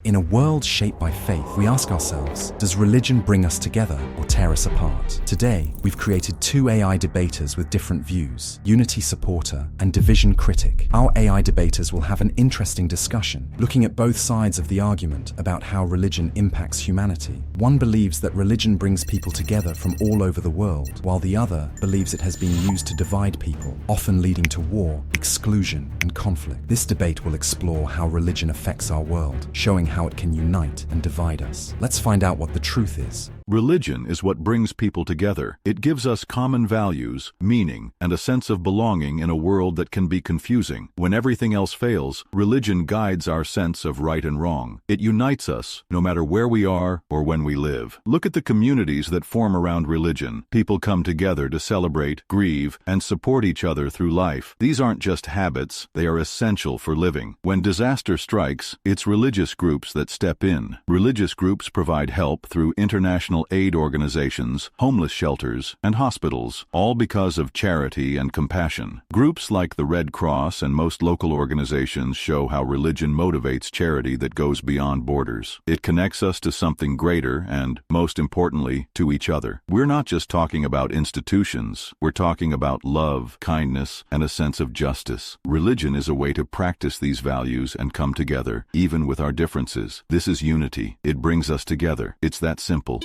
In a world shaped by faith, we ask ourselves, does religion bring us together or tear us apart? Today, we've created two AI debaters with different views, unity supporter and division critic. Our AI debaters will have an interesting discussion, looking at both sides of the argument about how religion impacts humanity. One believes that religion brings people together from all over the world, while the other believes it has been used to divide people, often leading to war, exclusion, and conflict. This debate will explore how religion affects our world, showing how it can unite and divide us. Let's find out what the truth is. Religion is what brings people together. It gives us common values, meaning, and a sense of belonging in a world that can be confusing. When everything else fails, religion guides our sense of right and wrong. It unites us, no matter where we are or when we live. Look at the communities that form around religion. People come together to celebrate, grieve, and support each other through life. These aren't just habits, they are essential for living. When disaster strikes, it's religious groups that step in. Religious groups provide help through international aid organizations, homeless shelters, and hospitals, all because of charity and compassion. Groups like the Red Cross and most local organizations show how religion motivates charity that goes beyond borders. It connects us to something greater and, most importantly, to each other. We're not just talking about institutions, we're talking about love, kindness, and a sense of justice. Religion is a way to practice these values and come together, even with our differences. This is unity. It brings us together. It's that simple.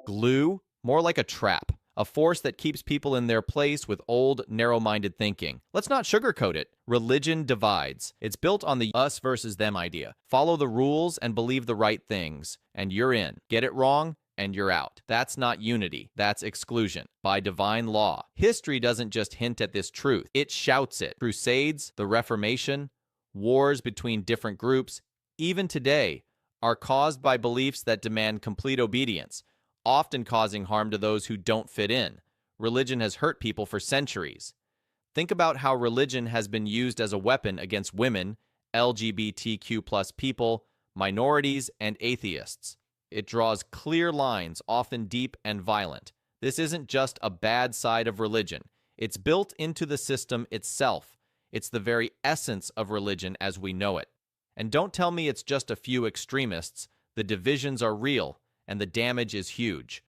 Glue? More like a trap, a force that keeps people in their place with old, narrow-minded thinking. Let's not sugarcoat it. Religion divides. It's built on the us versus them idea. Follow the rules and believe the right things, and you're in. Get it wrong, and you're out. That's not unity. That's exclusion. By divine law. History doesn't just hint at this truth. It shouts it. Crusades, the Reformation, wars between different groups, even today, are caused by beliefs that demand complete obedience, often causing harm to those who don't fit in. Religion has hurt people for centuries. Think about how religion has been used as a weapon against women, LGBTQ+ people, minorities, and atheists. It draws clear lines, often deep and violent. This isn't just a bad side of religion. It's built into the system itself. It's the very essence of religion as we know it. And don't tell me it's just a few extremists. The divisions are real, and the damage is huge.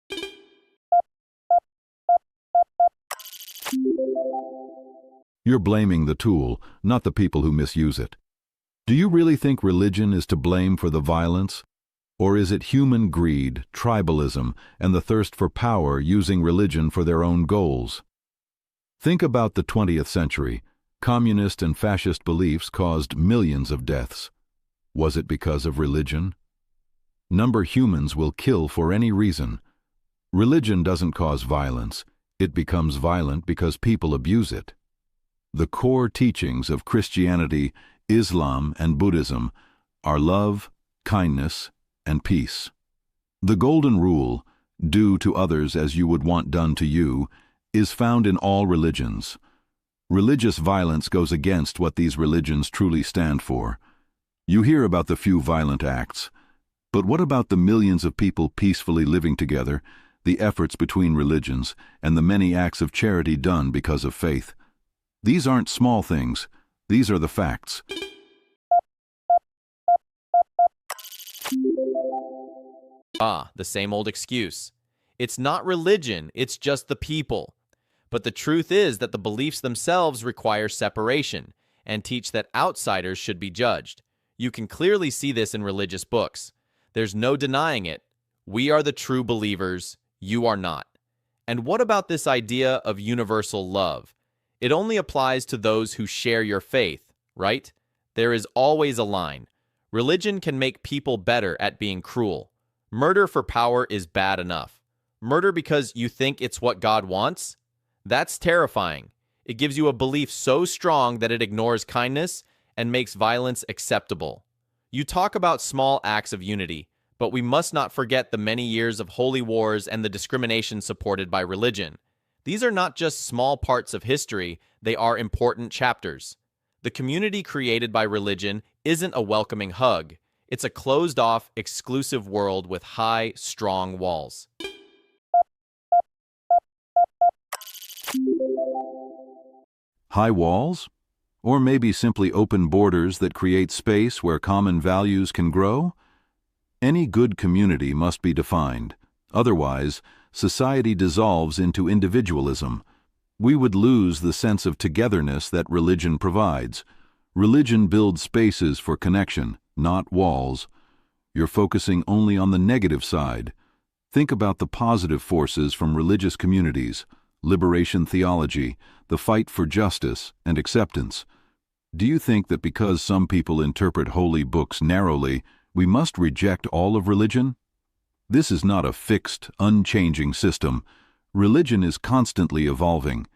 You're blaming the tool, not the people who misuse it. Do you really think religion is to blame for the violence? Or is it human greed, tribalism, and the thirst for power using religion for their own goals? Think about the 20th century. Communist and fascist beliefs caused millions of deaths. Was it because of religion? Humans will kill for any reason. Religion doesn't cause violence. It becomes violent because people abuse it. The core teachings of Christianity, Islam, and Buddhism are love, kindness, and peace. The golden rule, do to others as you would want done to you, is found in all religions. Religious violence goes against what these religions truly stand for. You hear about the few violent acts, but what about the millions of people peacefully living together, the efforts between religions, and the many acts of charity done because of faith? These aren't small things. These are the facts. The same old excuse. It's not religion, it's just the people. But the truth is that the beliefs themselves require separation and teach that outsiders should be judged. You can clearly see this in religious books. There's no denying it. We are the true believers, you are not. And what about this idea of universal love? It only applies to those who share your faith, right? There is always a line. Religion can make people better at being cruel. Murder for power is bad enough. Murder because you think it's what God wants? That's terrifying. It gives you a belief so strong that it ignores kindness and makes violence acceptable. You talk about small acts of unity, but we must not forget the many years of holy wars and the discrimination supported by religion. These are not just small parts of history, they are important chapters. The community created by religion isn't a welcoming hug. It's a closed-off, exclusive world with high, strong walls. High walls? Or maybe simply open borders that create space where common values can grow? Any good community must be defined. Otherwise, society dissolves into individualism. We would lose the sense of togetherness that religion provides. Religion builds spaces for connection, not walls. You're focusing only on the negative side. Think about the positive forces from religious communities, liberation theology, the fight for justice and acceptance. Do you think that because some people interpret holy books narrowly, we must reject all of religion? This is not a fixed, unchanging system. Religion is constantly evolving.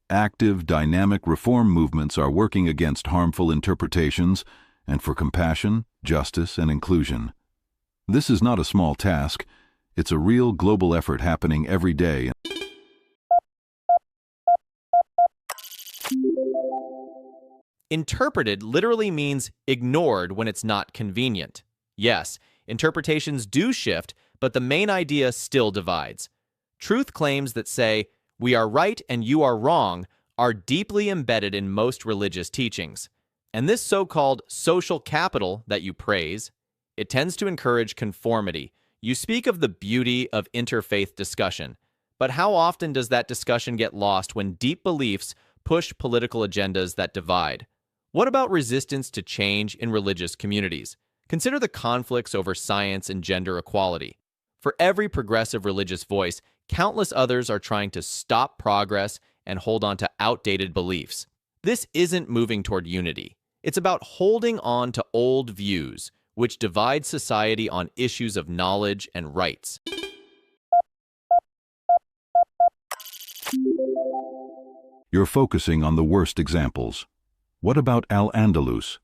Active, dynamic reform movements are working against harmful interpretations and for compassion, justice, and inclusion. This is not a small task. It's a real global effort happening every day. Interpreted literally means ignored when it's not convenient. Yes, interpretations do shift, but the main idea still divides. Truth claims that say, "We are right and you are wrong," are deeply embedded in most religious teachings. And this so-called social capital that you praise, it tends to encourage conformity. You speak of the beauty of interfaith discussion, but how often does that discussion get lost when deep beliefs push political agendas that divide? What about resistance to change in religious communities? Consider the conflicts over science and gender equality. For every progressive religious voice, countless others are trying to stop progress and hold on to outdated beliefs. This isn't moving toward unity. It's about holding on to old views, which divide society on issues of knowledge and rights. You're focusing on the worst examples. What about Al-Andalus?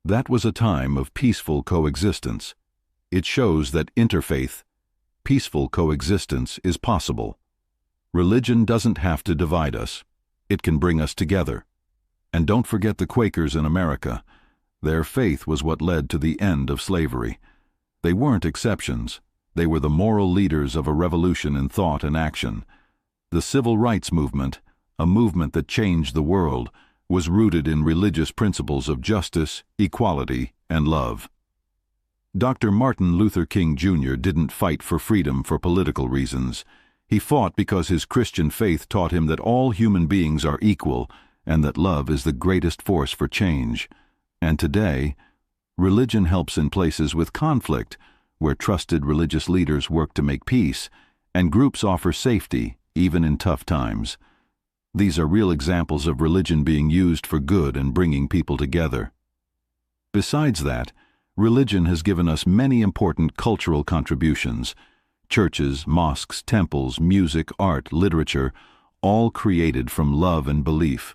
That was a time of peaceful coexistence. It shows that interfaith, peaceful coexistence is possible. Religion doesn't have to divide us. It can bring us together. And don't forget the Quakers in America. Their faith was what led to the end of slavery. They weren't exceptions. They were the moral leaders of a revolution in thought and action. The civil rights movement, a movement that changed the world, was rooted in religious principles of justice, equality, and love. Dr. Martin Luther King Jr. didn't fight for freedom for political reasons. He fought because his Christian faith taught him that all human beings are equal and that love is the greatest force for change. And today, religion helps in places with conflict, where trusted religious leaders work to make peace, and groups offer safety, even in tough times. These are real examples of religion being used for good and bringing people together. Besides that, religion has given us many important cultural contributions. Churches, mosques, temples, music, art, literature, all created from love and belief.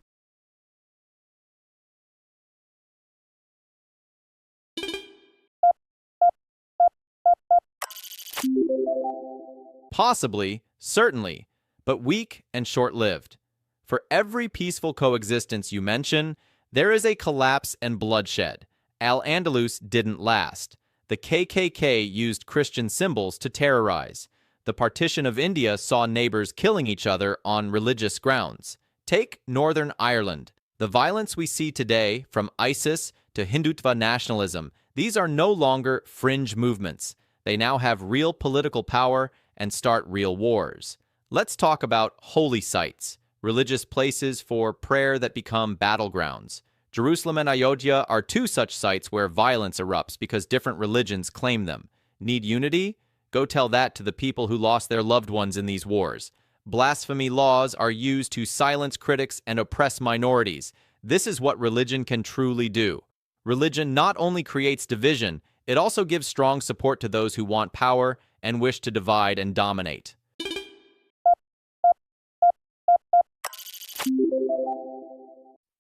Possibly, certainly, but weak and short-lived. For every peaceful coexistence you mention, there is a collapse and bloodshed. Al-Andalus didn't last. The KKK used Christian symbols to terrorize. The partition of India saw neighbors killing each other on religious grounds. Take Northern Ireland. The violence we see today, from ISIS to Hindutva nationalism, these are no longer fringe movements. They now have real political power and start real wars. Let's talk about holy sites, religious places for prayer that become battlegrounds. Jerusalem and Ayodhya are two such sites where violence erupts because different religions claim them. Need unity? Go tell that to the people who lost their loved ones in these wars. Blasphemy laws are used to silence critics and oppress minorities. This is what religion can truly do. Religion not only creates division, it also gives strong support to those who want power and wish to divide and dominate.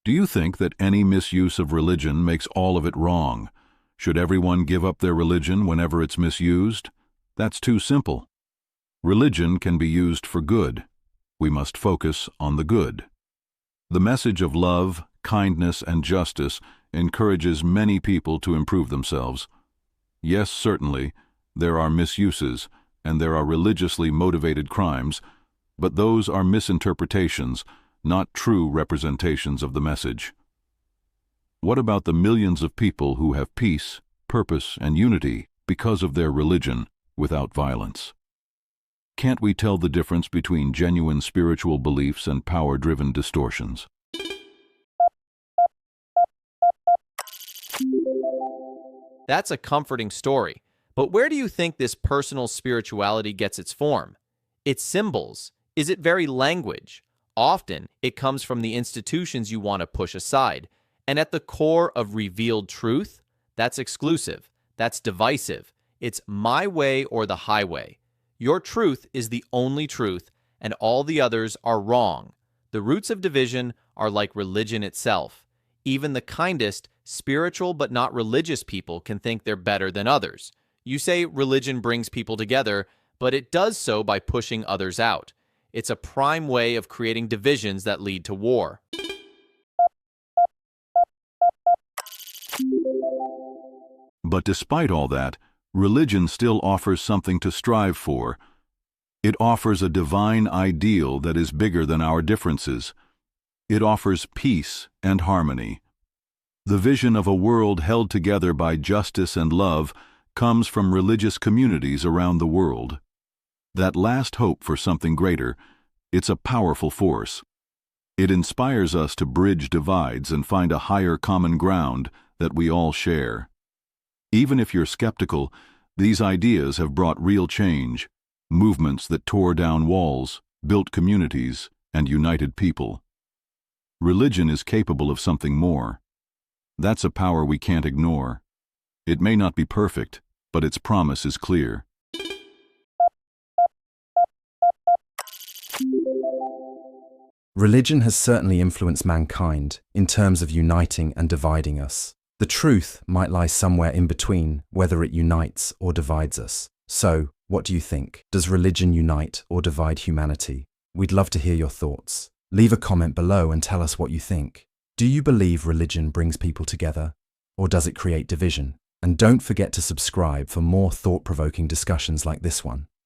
Do you think that any misuse of religion makes all of it wrong? Should everyone give up their religion whenever it's misused? That's too simple. Religion can be used for good. We must focus on the good. The message of love, kindness, and justice encourages many people to improve themselves. Yes, certainly, there are misuses, and there are religiously motivated crimes, but those are misinterpretations, not true representations of the message. What about the millions of people who have peace, purpose, and unity because of their religion without violence? Can't we tell the difference between genuine spiritual beliefs and power-driven distortions? That's a comforting story. But where do you think this personal spirituality gets its form? Its symbols? Is it very language? Often, it comes from the institutions you want to push aside. And at the core of revealed truth, that's exclusive. That's divisive. It's my way or the highway. Your truth is the only truth, and all the others are wrong. The roots of division are like religion itself. Even the kindest, spiritual but not religious people can think they're better than others. You say religion brings people together, but it does so by pushing others out. It's a prime way of creating divisions that lead to war. But despite all that, religion still offers something to strive for. It offers a divine ideal that is bigger than our differences. It offers peace and harmony. The vision of a world held together by justice and love comes from religious communities around the world. That last hope for something greater, it's a powerful force. It inspires us to bridge divides and find a higher common ground that we all share. Even if you're skeptical, these ideas have brought real change, movements that tore down walls, built communities, and united people. Religion is capable of something more. That's a power we can't ignore. It may not be perfect, but its promise is clear. Religion has certainly influenced mankind in terms of uniting and dividing us. The truth might lie somewhere in between, whether it unites or divides us. So, what do you think? Does religion unite or divide humanity? We'd love to hear your thoughts. Leave a comment below and tell us what you think. Do you believe religion brings people together, or does it create division? And don't forget to subscribe for more thought-provoking discussions like this one.